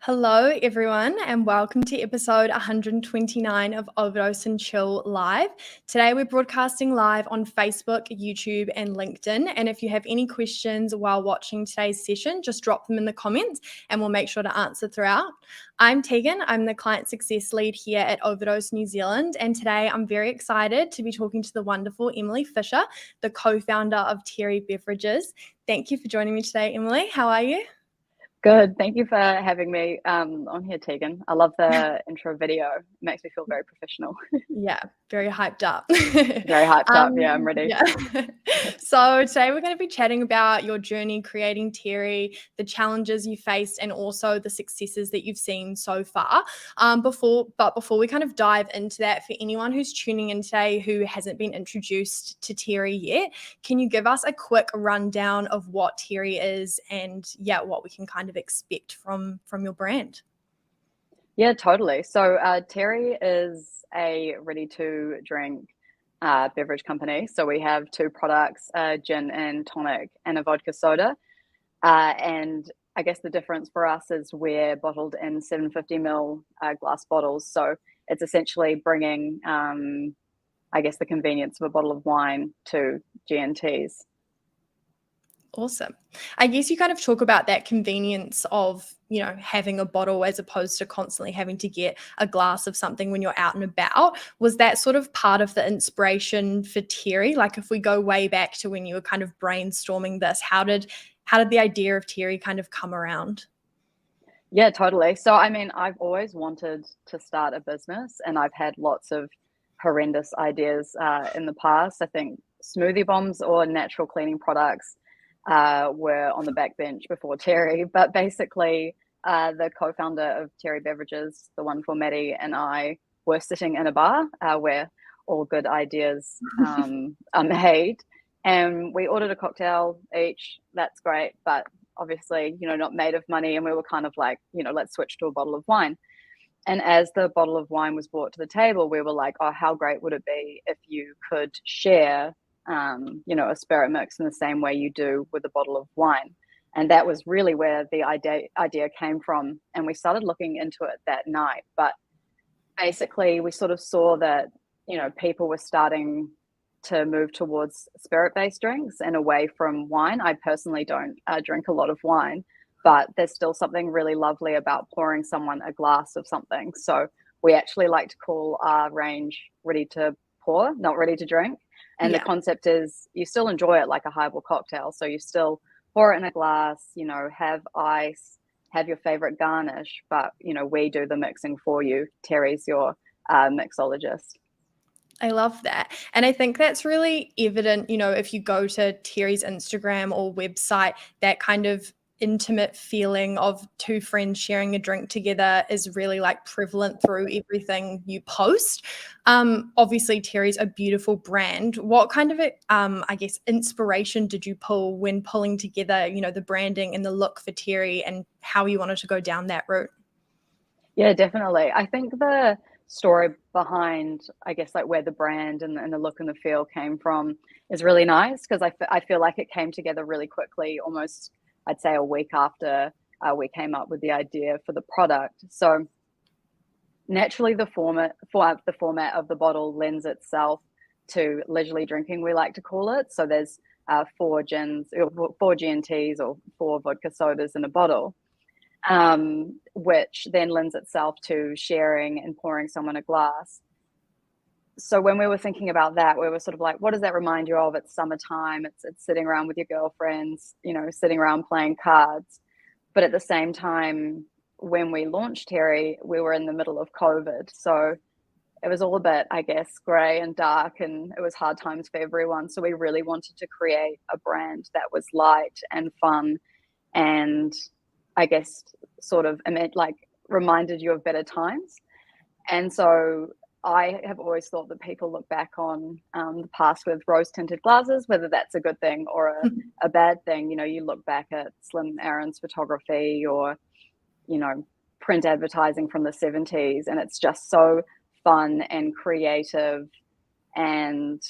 Hello, everyone, and welcome to episode 129 of Overdose and Chill Live. Today, we're broadcasting live on Facebook, YouTube, and LinkedIn. And if you have any questions while watching today's session, just drop them in the comments and we'll make sure to answer throughout. I'm Tegan. I'm the Client Success Lead here at Overdose New Zealand. And today, I'm very excited to be talking to the wonderful Emily Fischer, the co-founder of Terry Beverages. Thank you for joining me today, Emily. How are you? Good. Thank you for having me on here, Tegan. I love the intro video. It makes me feel very professional. Yeah, very hyped up. Very hyped up. Yeah, I'm ready. Yeah. So today we're going to be chatting about your journey creating Terry, the challenges you faced, and also the successes that you've seen so far. Before we kind of dive into that, for anyone who's tuning in today who hasn't been introduced to Terry yet, can you give us a quick rundown of what Terry is and what we can kind of expect from your brand? Yeah, totally. So Terry is a ready-to-drink beverage company. So we have two products, gin and tonic and a vodka soda. And I guess the difference for us is we're bottled in 750ml glass bottles. So it's essentially bringing, I guess, the convenience of a bottle of wine to G&Ts. Awesome. I guess you kind of talk about that convenience of, having a bottle as opposed to constantly having to get a glass of something when you're out and about. Was that sort of part of the inspiration for Terry? Like if we go way back to when you were kind of brainstorming this, how did the idea of Terry kind of come around? Yeah, totally. So, I mean, I've always wanted to start a business and I've had lots of horrendous ideas in the past. I think smoothie bombs or natural cleaning products were on the backbench before Terry, but basically the co-founder of Terry Beverages, the wonderful Maddie, and I were sitting in a bar where all good ideas are made, and we ordered a cocktail each. That's great, but obviously, not made of money, and we were kind of like, let's switch to a bottle of wine. And as the bottle of wine was brought to the table, we were like, oh, how great would it be if you could share a spirit mix in the same way you do with a bottle of wine. And that was really where the idea came from. And we started looking into it that night. But basically, we sort of saw that, people were starting to move towards spirit-based drinks and away from wine. I personally don't drink a lot of wine, but there's still something really lovely about pouring someone a glass of something. So we actually like to call our range ready to pour, not ready to drink. And the concept is you still enjoy it like a highball cocktail. So you still pour it in a glass, have ice, have your favorite garnish, but, we do the mixing for you. Terry's your mixologist. I love that. And I think that's really evident, if you go to Terry's Instagram or website, that kind of intimate feeling of two friends sharing a drink together is really like prevalent through everything you post. Obviously Terry's a beautiful brand. What kind of I guess inspiration did you pull when pulling together, the branding and the look for Terry and how you wanted to go down that route? Yeah, definitely. I think the story behind, I guess, like where the brand and the look and the feel came from is really nice because I feel like it came together really quickly, almost I'd say a week after we came up with the idea for the product. So naturally, the format of the bottle lends itself to leisurely drinking, we like to call it. So there's four G&Ts or four vodka sodas in a bottle, which then lends itself to sharing and pouring someone a glass. So when we were thinking about that, we were sort of like, what does that remind you of? It's summertime. It's sitting around with your girlfriends, sitting around playing cards. But at the same time, when we launched Terry, we were in the middle of COVID. So it was all a bit, I guess, grey and dark, and it was hard times for everyone. So we really wanted to create a brand that was light and fun and I guess sort of like reminded you of better times. And so I have always thought that people look back on the past with rose-tinted glasses, whether that's a good thing or a bad thing. You look back at Slim Aaron's photography or, print advertising from the 70s, and it's just so fun and creative and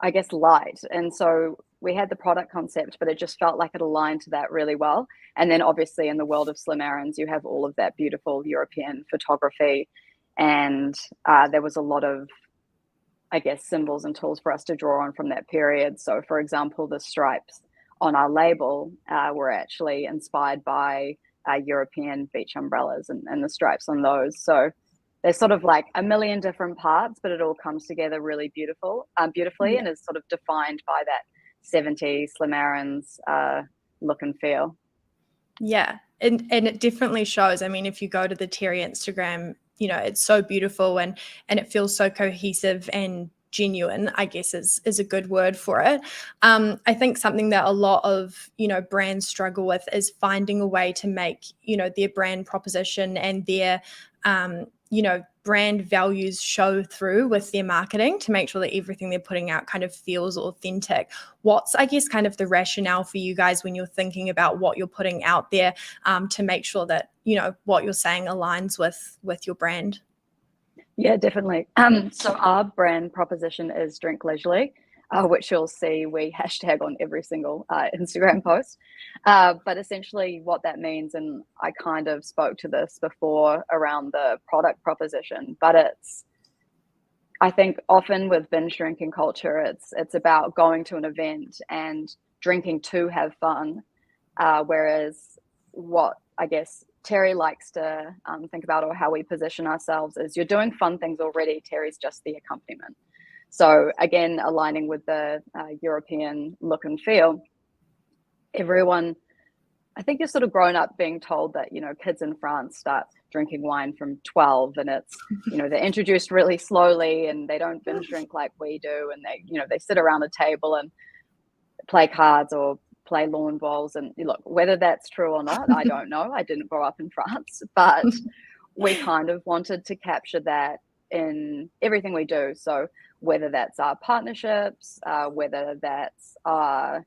I guess light. And so we had the product concept, but it just felt like it aligned to that really well. And then obviously in the world of Slim Aarons, you have all of that beautiful European photography, and there was a lot of, I guess, symbols and tools for us to draw on from that period. So for example, the stripes on our label were actually inspired by European beach umbrellas, and the stripes on those. So there's sort of like a million different parts, but it all comes together really beautifully, and is sort of defined by that 70s Slim Aarons look and feel. Yeah, and it definitely shows. I mean, if you go to the Terry Instagram, you know, it's so beautiful, and it feels so cohesive and genuine, I guess is a good word for it. I think something that a lot of, you know, brands struggle with is finding a way to make, you know, their brand proposition and their you know, brand values show through with their marketing, to make sure that everything they're putting out kind of feels authentic. What's, I guess, kind of the rationale for you guys when you're thinking about what you're putting out there, to make sure that, you know, what you're saying aligns with your brand? Yeah, definitely. So our brand proposition is drink leisurely, which you'll see we hashtag on every single Instagram post. But essentially what that means, and I kind of spoke to this before around the product proposition, but I think often with binge drinking culture, it's about going to an event and drinking to have fun. Whereas what I guess Terry likes to think about, or how we position ourselves, is you're doing fun things already. Terry's just the accompaniment. So again, aligning with the European look and feel, everyone, I think you're sort of grown up being told that, you know, kids in France start drinking wine from 12, and it's, you know, they're introduced really slowly, and they don't binge drink like we do. And they, you know, they sit around a table and play cards or play lawn bowls. And look, whether that's true or not, I don't know. I didn't grow up in France, but we kind of wanted to capture that in everything we do. So whether that's our partnerships, whether that's our,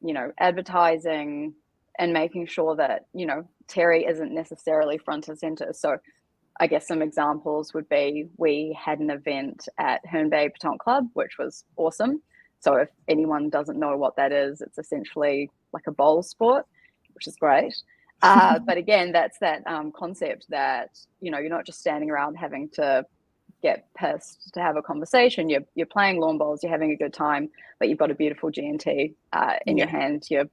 you know, advertising, and making sure that, you know, Terry isn't necessarily front and center. So I guess some examples would be, we had an event at Herne Bay Petanque Club, which was awesome. So if anyone doesn't know what that is, it's essentially like a bowl sport, which is great. But again, that's that concept that, you know, you're not just standing around having to get pissed to have a conversation. You're playing lawn bowls, you're having a good time, but you've got a beautiful G&T in your hand. You're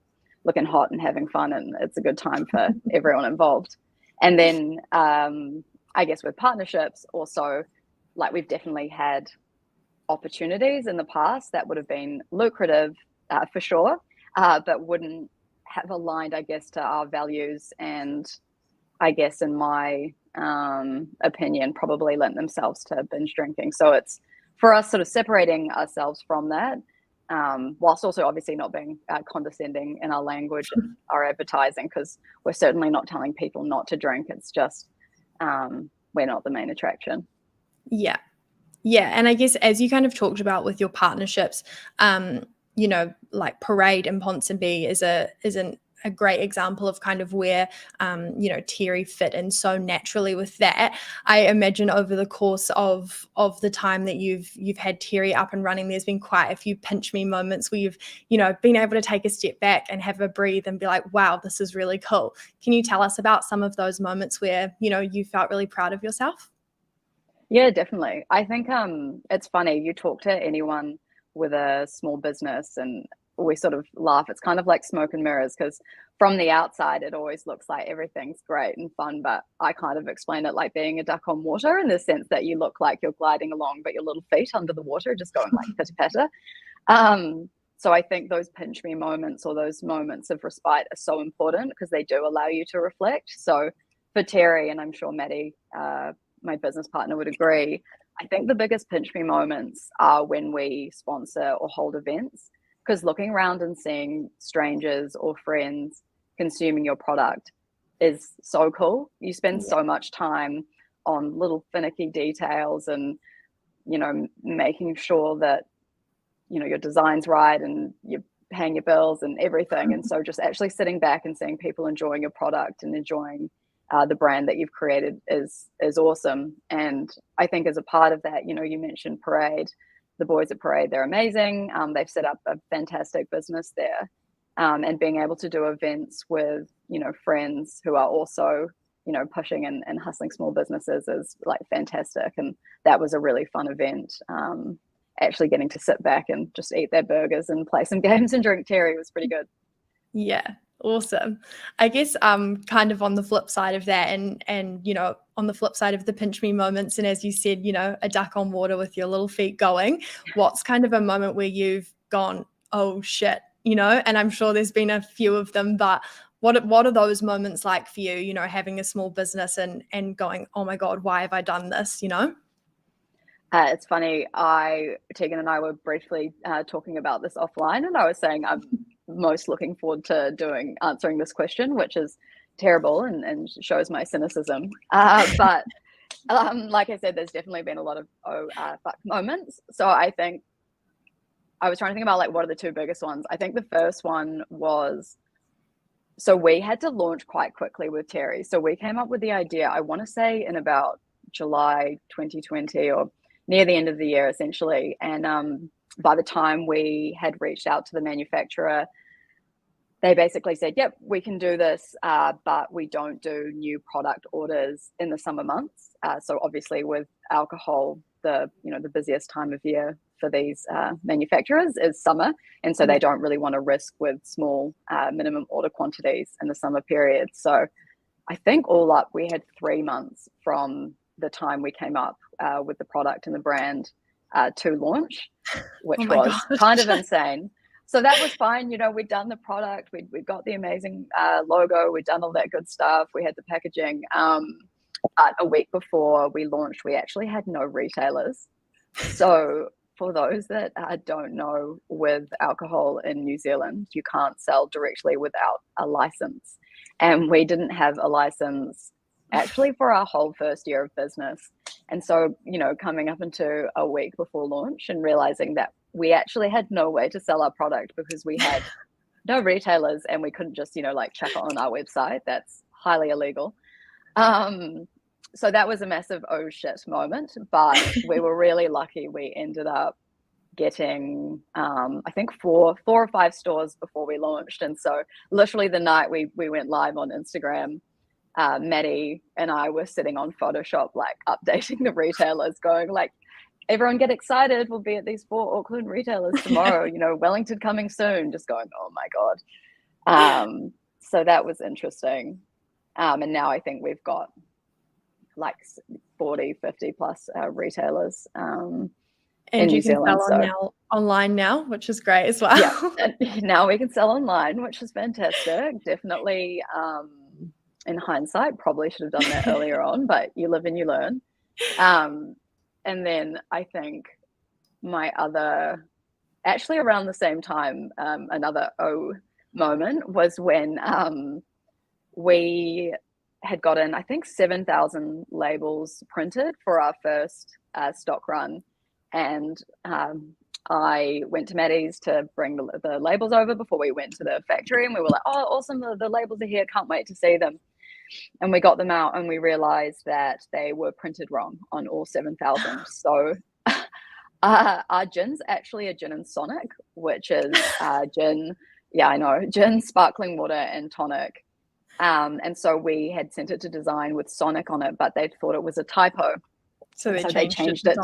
looking hot and having fun, and it's a good time for everyone involved. And then I guess with partnerships also, like, we've definitely had opportunities in the past that would have been lucrative for sure, but wouldn't have aligned, I guess, to our values, and I guess in my opinion probably lent themselves to binge drinking. So it's for us sort of separating ourselves from that, whilst also obviously not being condescending in our language and our advertising, because we're certainly not telling people not to drink. It's just we're not the main attraction. Yeah. And I guess, as you kind of talked about with your partnerships, you know, like Parade and Ponsonby is a great example of kind of where, you know, Terry fit in so naturally with that. I imagine over the course of the time that you've had Terry up and running, there's been quite a few pinch me moments where you've, you know, been able to take a step back and have a breathe and be like, wow, this is really cool. Can you tell us about some of those moments where, you know, you felt really proud of yourself? Yeah, definitely. I think it's funny, you talk to anyone with a small business and we sort of laugh. It's kind of like smoke and mirrors, because from the outside it always looks like everything's great and fun, but I kind of explain it like being a duck on water, in the sense that you look like you're gliding along, but your little feet under the water just going like pitter patter. So I think those pinch me moments, or those moments of respite, are so important, because they do allow you to reflect. So for Terry, and I'm sure Maddie, my business partner, would agree, I think the biggest pinch me moments are when we sponsor or hold events, because looking around and seeing strangers or friends consuming your product is so cool. You spend so much time on little finicky details, and, you know, making sure that, you know, your design's right and you're paying your bills and everything. And so just actually sitting back and seeing people enjoying your product and enjoying the brand that you've created is awesome. And I think as a part of that, you know, you mentioned Parade. the boys at Parade, they're amazing. They've set up a fantastic business there. And being able to do events with, friends who are also, pushing and hustling small businesses is like fantastic. And that was a really fun event. Actually getting to sit back and just eat their burgers and play some games and drink terry was pretty good. Yeah, awesome. I guess kind of on the flip side of that, and on the flip side of the pinch me moments, and as you said, a duck on water with your little feet going, what's kind of a moment where you've gone, oh shit, and I'm sure there's been a few of them, but what are those moments like for you, having a small business and going, oh my God, why have I done this, It's funny. Tegan and I were briefly talking about this offline, and I was saying I'm most looking forward to answering this question, which is terrible and shows my cynicism. But like I said, there's definitely been a lot of fuck moments. So I think I was trying to think about like what are the two biggest ones. I think the first one was, so we had to launch quite quickly with Terry. So we came up with the idea, I want to say in about July 2020 or near the end of the year, essentially. And by the time we had reached out to the manufacturer, they basically said, yep, we can do this, but we don't do new product orders in the summer months. So obviously with alcohol, the busiest time of year for these manufacturers is summer. And so they don't really want to risk with small minimum order quantities in the summer period. So I think all up, we had 3 months from the time we came up with the product and the brand to launch, which was kind of insane. So that was fine. We'd done the product, we'd got the amazing logo, we'd done all that good stuff. We had the packaging. But a week before we launched, we actually had no retailers. So for those that don't know, with alcohol in New Zealand, you can't sell directly without a license. And we didn't have a license actually for our whole first year of business. And so, coming up into a week before launch and realizing that we actually had no way to sell our product because we had no retailers and we couldn't just, chuck it on our website. That's highly illegal. So that was a massive oh shit moment, but we were really lucky. We ended up getting, I think 4 or 5 stores before we launched. And so literally the night we went live on Instagram, Maddie and I were sitting on Photoshop, like updating the retailers, going like, everyone get excited. We'll be at these 4 Auckland retailers tomorrow, Wellington coming soon, just going, oh my God. So that was interesting. And now I think we've got like 40, 50 plus retailers and in you New can Zealand. sell online now, which is great as well. Yeah, now we can sell online, which is fantastic. Definitely, in hindsight, probably should have done that earlier on, but you live and you learn. And then I think actually around the same time, another moment was when we had gotten, I think, 7,000 labels printed for our first stock run. And I went to Maddie's to bring the labels over before we went to the factory. And we were like, oh, awesome, the labels are here. Can't wait to see them. And we got them out and we realized that they were printed wrong on all 7,000. So our gin's actually a gin and sonic, which is gin, gin, sparkling water and tonic. And so we had sent it to design with Sonic on it, but they thought it was a typo. So they changed it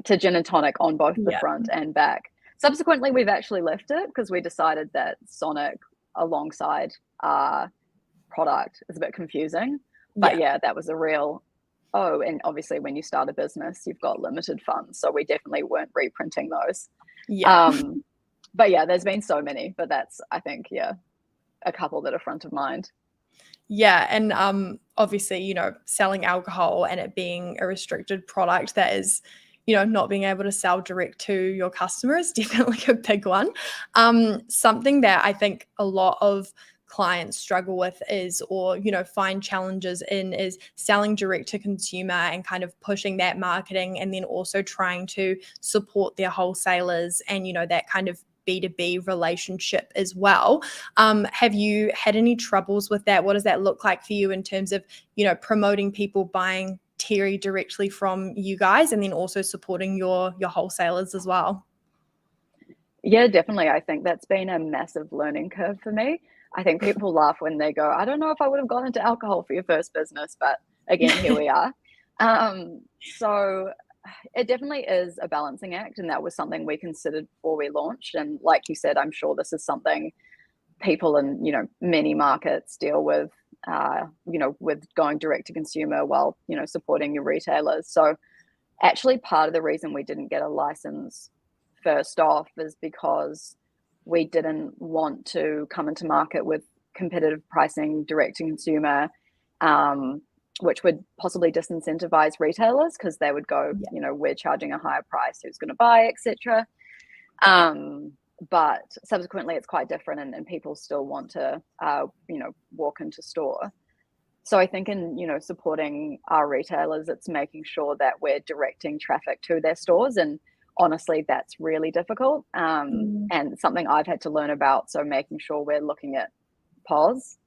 to gin and tonic on both the front and back. Subsequently, we've actually left it because we decided that Sonic alongside our product is a bit confusing. But that was a real, and obviously when you start a business, you've got limited funds. So we definitely weren't reprinting those. But there's been so many, but that's, I think, a couple that are front of mind. Yeah. And obviously, selling alcohol and it being a restricted product that is, not being able to sell direct to your customers is definitely a big one. Something that I think a lot of clients struggle with is, or, find challenges in, is selling direct to consumer and kind of pushing that marketing, and then also trying to support their wholesalers and, that kind of B2B relationship as well. Have you had any troubles with that? What does that look like for you in terms of, promoting people buying terry directly from you guys, and then also supporting your wholesalers as well? Yeah, definitely. I think that's been a massive learning curve for me. I think people laugh when they go, I don't know if I would have gone into alcohol for your first business, but again, here we are. So it definitely is a balancing act, and that was something we considered before we launched. And like you said, I'm sure this is something people in many markets deal with, with going direct to consumer while supporting your retailers. So actually, part of the reason we didn't get a license first off is because we didn't want to come into market with competitive pricing direct to consumer, which would possibly disincentivize retailers, because they would go, we're charging a higher price, who's going to buy, etc. But subsequently, it's quite different, and people still want to, walk into store. So I think in, supporting our retailers, it's making sure that we're directing traffic to their stores. And honestly, that's really difficult, and something I've had to learn about. So making sure we're looking at POS,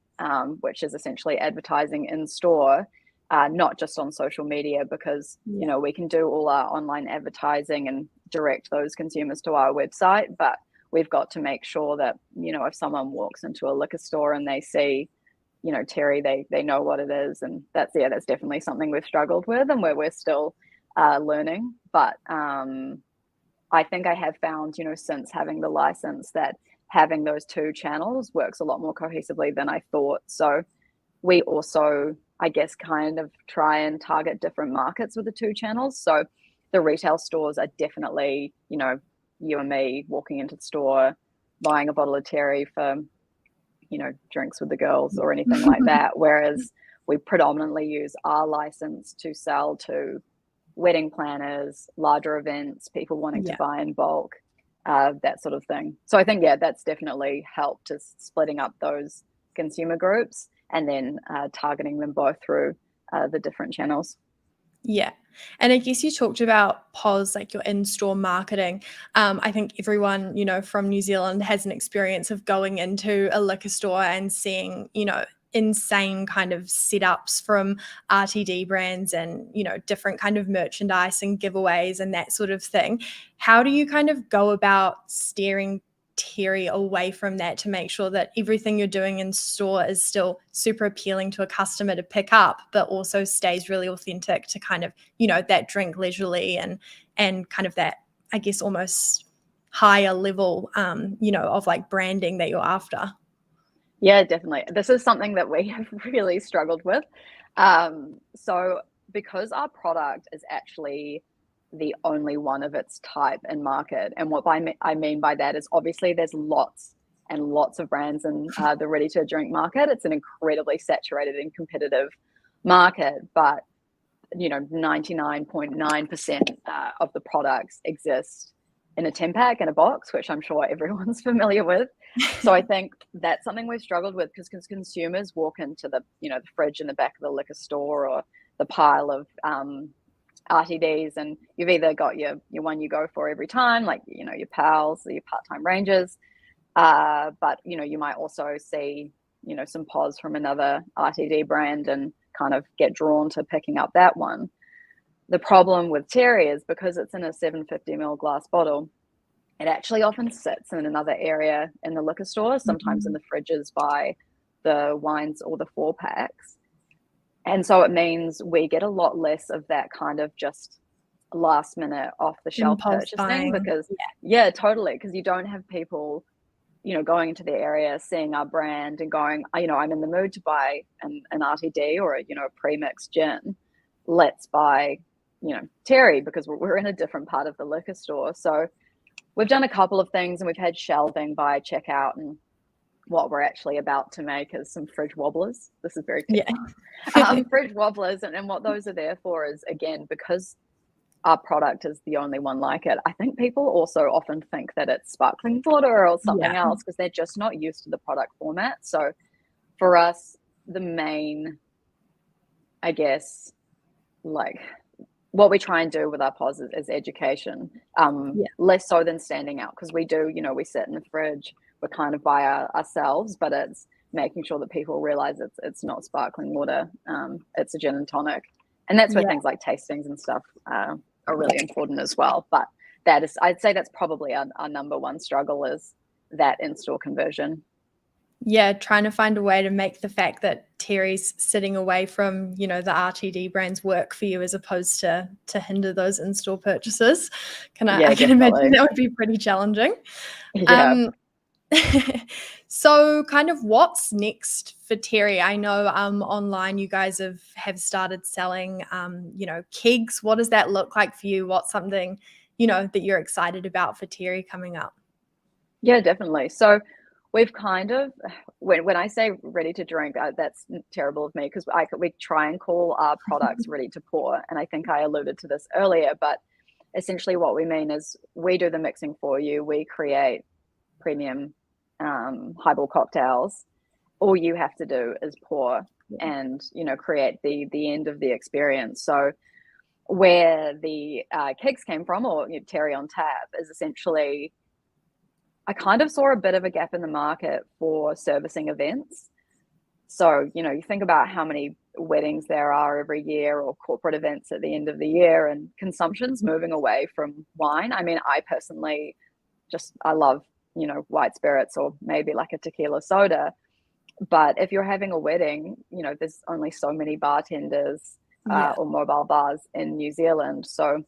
which is essentially advertising in store, not just on social media, because we can do all our online advertising and direct those consumers to our website, but we've got to make sure that if someone walks into a liquor store and they see terry, they know what it is. And that's definitely something we've struggled with, and where we're still learning. But I think I have found, since having the license, that having those two channels works a lot more cohesively than I thought. So we also, I guess, kind of try and target different markets with the two channels. So the retail stores are definitely, you and me walking into the store, buying a bottle of terry for, drinks with the girls or anything like that. Whereas we predominantly use our license to sell to wedding planners, larger events, people wanting to buy in bulk, that sort of thing. So I think, that's definitely helped us splitting up those consumer groups and then targeting them both through the different channels. Yeah. And I guess you talked about POS, like your in-store marketing. I think everyone, from New Zealand has an experience of going into a liquor store and seeing, insane kind of setups from RTD brands and, different kind of merchandise and giveaways and that sort of thing. How do you kind of go about steering terry away from that to make sure that everything you're doing in store is still super appealing to a customer to pick up, but also stays really authentic to kind of, that drink leisurely and kind of that, I guess, almost higher level, of like branding that you're after? Yeah, definitely. This is something that we have really struggled with. So because our product is actually the only one of its type in market, and what I mean by that is, obviously there's lots and lots of brands in the ready to drink market. It's an incredibly saturated and competitive market, but 99.9% of the products exist in a 10 pack in a box, which I'm sure everyone's familiar with. So I think that's something we've struggled with, because consumers walk into the the fridge in the back of the liquor store, or the pile of RTDs, and you've either got your one you go for every time, like your pals or your part-time rangers, but you might also see some POS from another RTD brand and kind of get drawn to picking up that one. The problem with terry is, because it's in a 750ml glass bottle, it actually often sits in another area in the liquor store, sometimes in the fridges by the wines or the 4-packs. And so it means we get a lot less of that kind of just last minute off the shelf purchasing buying. because totally, because you don't have people going into the area, seeing our brand and going, I'm in the mood to buy an RTD or a pre-mixed gin, let's buy terry, because we're in a different part of the liquor store. So we've done a couple of things, and we've had shelving by checkout, and what we're actually about to make is some fridge wobblers. This is very fridge wobblers, and what those are there for is, again, because our product is the only one like it, I think people also often think that it's sparkling water or something else, because they're just not used to the product format. So for us, the main, I guess, like, what we try and do with our POS is education, less so than standing out, because we do, we sit in the fridge, we're kind of by ourselves, but it's making sure that people realize it's not sparkling water, it's a gin and tonic, And that's where Yeah. things like tastings and stuff are really important as well. But that is, I'd say that's probably our number one struggle, is that in-store conversion. Yeah, trying to find a way to make the fact that Terry's sitting away from, the RTD brands work for you, as opposed to hinder those in-store purchases. I can imagine that would be pretty challenging. Yeah. So kind of what's next for Terry? I know online you guys have started selling kegs. What does that look like for you? What's something that you're excited about for Terry coming up? Yeah, definitely. So we've kind of, when I say ready to drink, that's terrible of me, because we try and call our products ready to pour. And I think I alluded to this earlier, but essentially what we mean is we do the mixing for you. We create premium highball cocktails. All you have to do is pour and, create the end of the experience. So where the kegs came from, or Terry on Tap, is essentially, I kind of saw a bit of a gap in the market for servicing events. So, you think about how many weddings there are every year, or corporate events at the end of the year, and consumption's moving away from wine. I mean, I personally I love, white spirits, or maybe like a tequila soda. But if you're having a wedding, there's only so many bartenders or mobile bars in New Zealand. So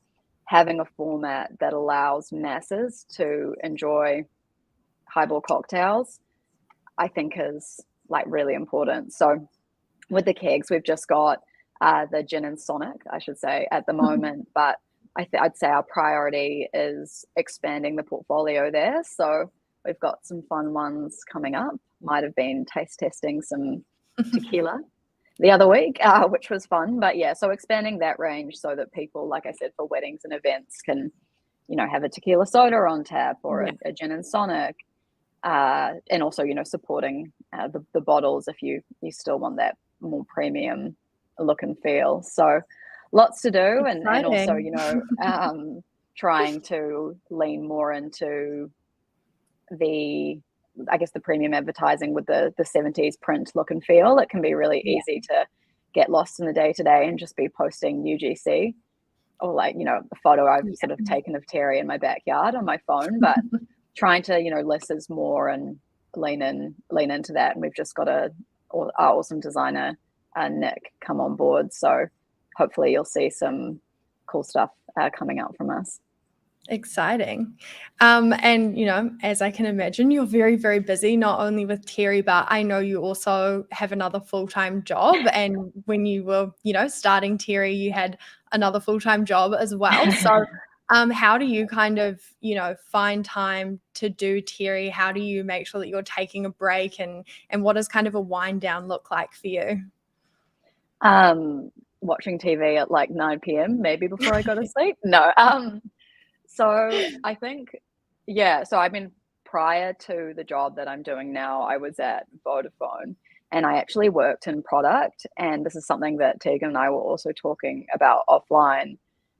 having a format that allows masses to enjoy highball cocktails, I think is like really important. So with the kegs, we've just got the gin and sonic, I should say, at the moment. But I'd say our priority is expanding the portfolio there. So we've got some fun ones coming up. Might have been taste testing some tequila the other week, which was fun. But yeah, so expanding that range so that people, like I said, for weddings and events can, have a tequila soda on tap, or a gin and sonic. And also, supporting the bottles if you still want that more premium look and feel. So lots to do. And also, trying to lean more into the premium advertising with the 70s print look and feel. It can be really easy to get lost in the day-to-day and just be posting UGC, or like, a photo I've sort of taken of Terry in my backyard on my phone. But trying to, less is more, and lean into that. And we've just got our awesome designer, Nick, come on board. So hopefully you'll see some cool stuff coming out from us. Exciting. And, as I can imagine, you're very, very busy, not only with Terry, but I know you also have another full-time job. And when you were, starting Terry, you had another full-time job as well. So how do you kind of, find time to do Terry? How do you make sure that you're taking a break, and what does kind of a wind down look like for you? Watching TV at like 9 p.m. maybe before I go to sleep. No. So I think, so I mean, prior to the job that I'm doing now, I was at Vodafone, and I actually worked in product. And this is something that Tegan and I were also talking about offline.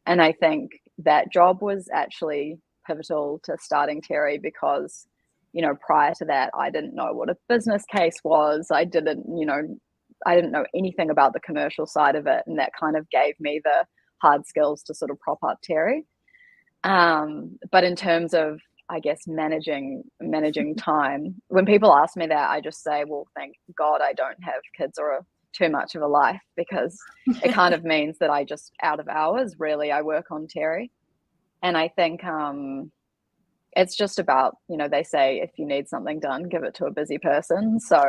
And I think that job was actually pivotal to starting Terry, because, prior to that, I didn't know what a business case was. I didn't know anything about the commercial side of it. And that kind of gave me the hard skills to sort of prop up Terry. But in terms of, I guess, managing time, when people ask me that, I just say, well, thank God I don't have kids or too much of a life, because it kind of means that I just, out of hours, really, I work on Terry. And I think it's just about, they say, if you need something done, give it to a busy person. So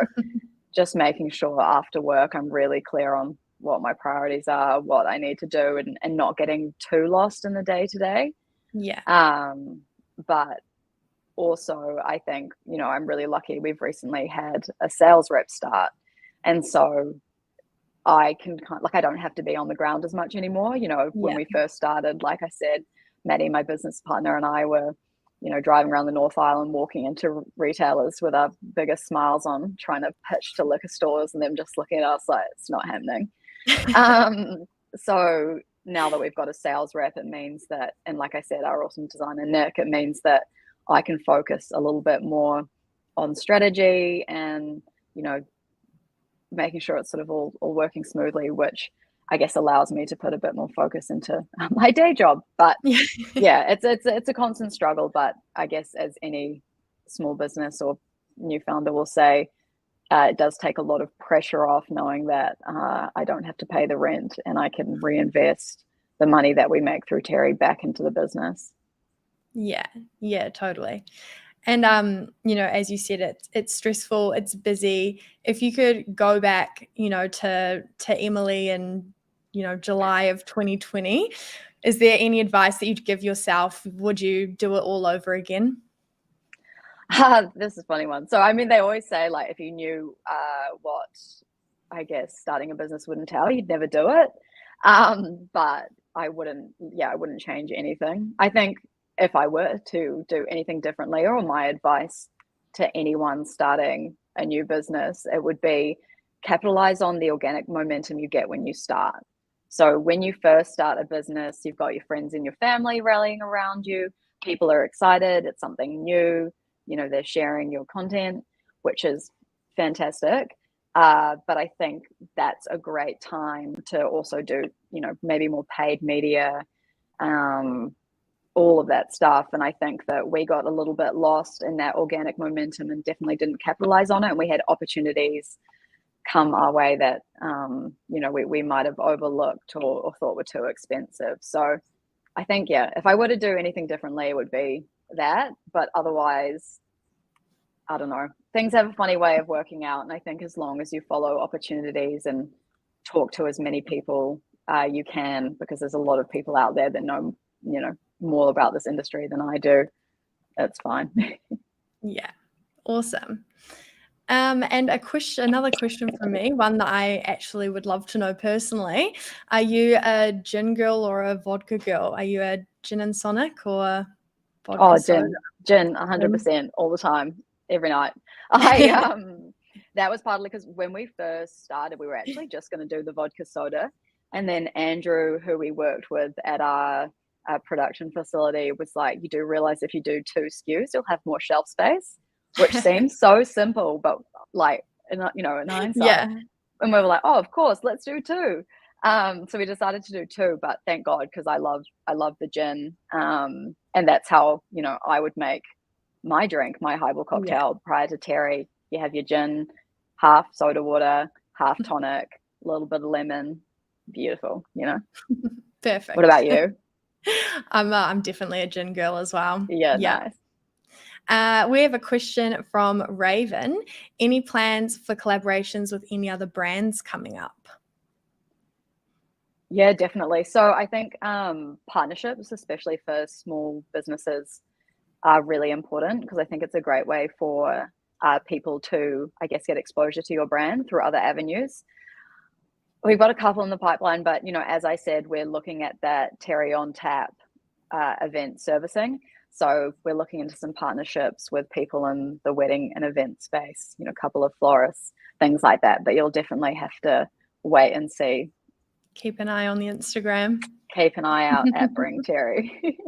just making sure after work I'm really clear on what my priorities are, what I need to do, and not getting too lost in the day-to-day. But also, I think, I'm really lucky. We've recently had a sales rep start. And so I can I don't have to be on the ground as much anymore. When we first started, like I said, Maddie, my business partner, and I were, driving around the North Island, walking into retailers with our biggest smiles on, trying to pitch to liquor stores, and them just looking at us like it's not happening. So now that we've got a sales rep, it means that, and like I said, our awesome designer, Nick, it means that I can focus a little bit more on strategy and, making sure it's sort of all working smoothly, which I guess allows me to put a bit more focus into my day job. But yeah, it's a constant struggle. But I guess as any small business or new founder will say, it does take a lot of pressure off knowing that I don't have to pay the rent and I can reinvest the money that we make through Terry back into the business. Yeah, totally. And as you said, it's stressful, it's busy. If you could go back, to Emily in, July of 2020, is there any advice that you'd give yourself? Would you do it all over again? This is a funny one. So, I mean, they always say, like, if you knew what, I guess, starting a business would entail, you'd never do it. But I wouldn't change anything. I think if I were to do anything differently, or my advice to anyone starting a new business, it would be capitalize on the organic momentum you get when you start. So when you first start a business, you've got your friends and your family rallying around you. People are excited. It's something new. They're sharing your content, which is fantastic. But I think that's a great time to also do, maybe more paid media, all of that stuff. And I think that we got a little bit lost in that organic momentum and definitely didn't capitalize on it. And we had opportunities come our way that, we might have overlooked or thought were too expensive. So I think, if I were to do anything differently, it would be that. But otherwise, I don't know. Things have a funny way of working out. And I think as long as you follow opportunities and talk to as many people you can, because there's a lot of people out there that know, more about this industry than I do, it's fine. Yeah, awesome. And another question from me, one that I actually would love to know personally. Are you a gin girl or a vodka girl? Are you a gin and tonic or vodka soda? Gin, 100% all the time, every night. That was partly because when we first started, we were actually just going to do the vodka soda. And then Andrew, who we worked with at our production facility, was like, you do realize if you do 2 SKUs, you'll have more shelf space, which seems so simple, but like, in hindsight. Yeah. And we were like, oh, of course, let's do 2. So we decided to do 2, but thank God, because I love the gin. And that's how, I would make my drink, my highball cocktail prior to Terry. You have your gin, half soda water, half tonic, a little bit of lemon. Beautiful, Perfect. What about you? I'm definitely a gin girl as well. Yeah. Nice. We have a question from Raven. Any plans for collaborations with any other brands coming up? Yeah, definitely. So I think partnerships, especially for small businesses, are really important, because I think it's a great way for people to, I guess, get exposure to your brand through other avenues. We've got a couple in the pipeline, but, as I said, we're looking at that Terry on Tap event servicing. So we're looking into some partnerships with people in the wedding and event space, a couple of florists, things like that. But you'll definitely have to wait and see. Keep an eye on the Instagram. Keep an eye out at Bring Terry.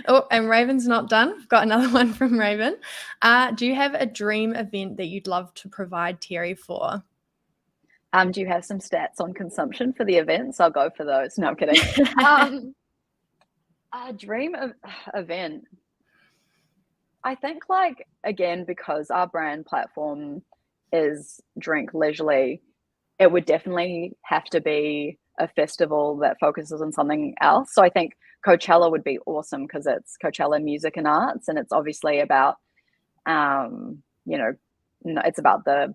Oh, and Raven's not done. I've got another one from Raven. Do you have a dream event that you'd love to provide Terry for? Do you have some stats on consumption for the events? I'll go for those. No, I'm kidding. A dream event. I think, like, again, because our brand platform is drink leisurely, it would definitely have to be a festival that focuses on something else. So I think Coachella would be awesome, because it's Coachella Music and Arts, and it's obviously about, it's about the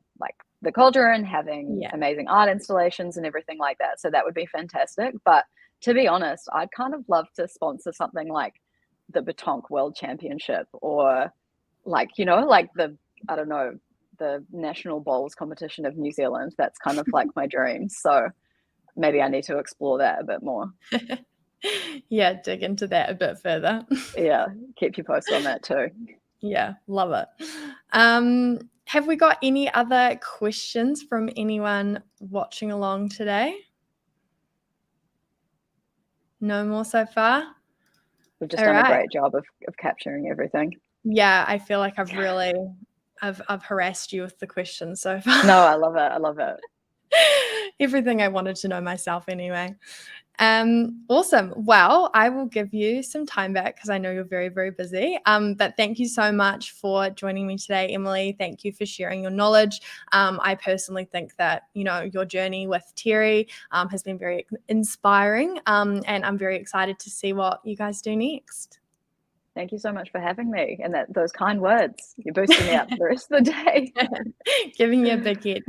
culture and having amazing art installations and everything like that. So that would be fantastic. But to be honest, I'd kind of love to sponsor something like the Batonk World Championship, or like the National Bowls competition of New Zealand. That's kind of like my dream. So maybe I need to explore that a bit more. Yeah, dig into that a bit further. Yeah, keep you posted on that too. Yeah, love it. Have we got any other questions from anyone watching along today? No more so far? We've just done a great job of capturing everything. Yeah, I feel like I've harassed you with the questions so far. No, I love it. everything I wanted to know myself anyway. Awesome. Well, I will give you some time back because I know you're very, very busy. But thank you so much for joining me today, Emily. Thank you for sharing your knowledge. I personally think that, your journey with Terry has been very inspiring. And I'm very excited to see what you guys do next. Thank you so much for having me and those kind words. You're boosting me up for the rest of the day. Giving you a big hit.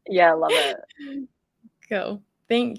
Yeah, I love it. Cool. Thank